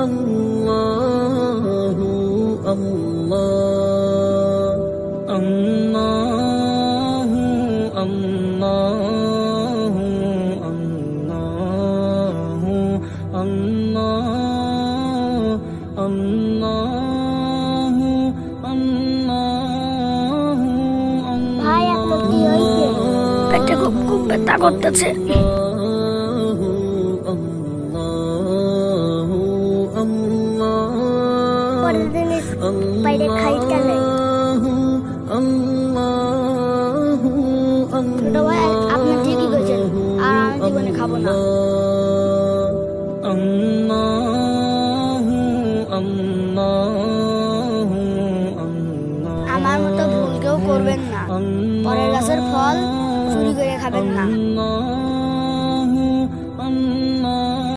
আল্লাহু আল্লাহ, আল্লাহু আল্লাহু আল্লাহু আল্লাহ, আল্লাহু আল্লাহু। ভাই আপনার কি হয়েছে? পেটে খুব ব্যথা করতেছে।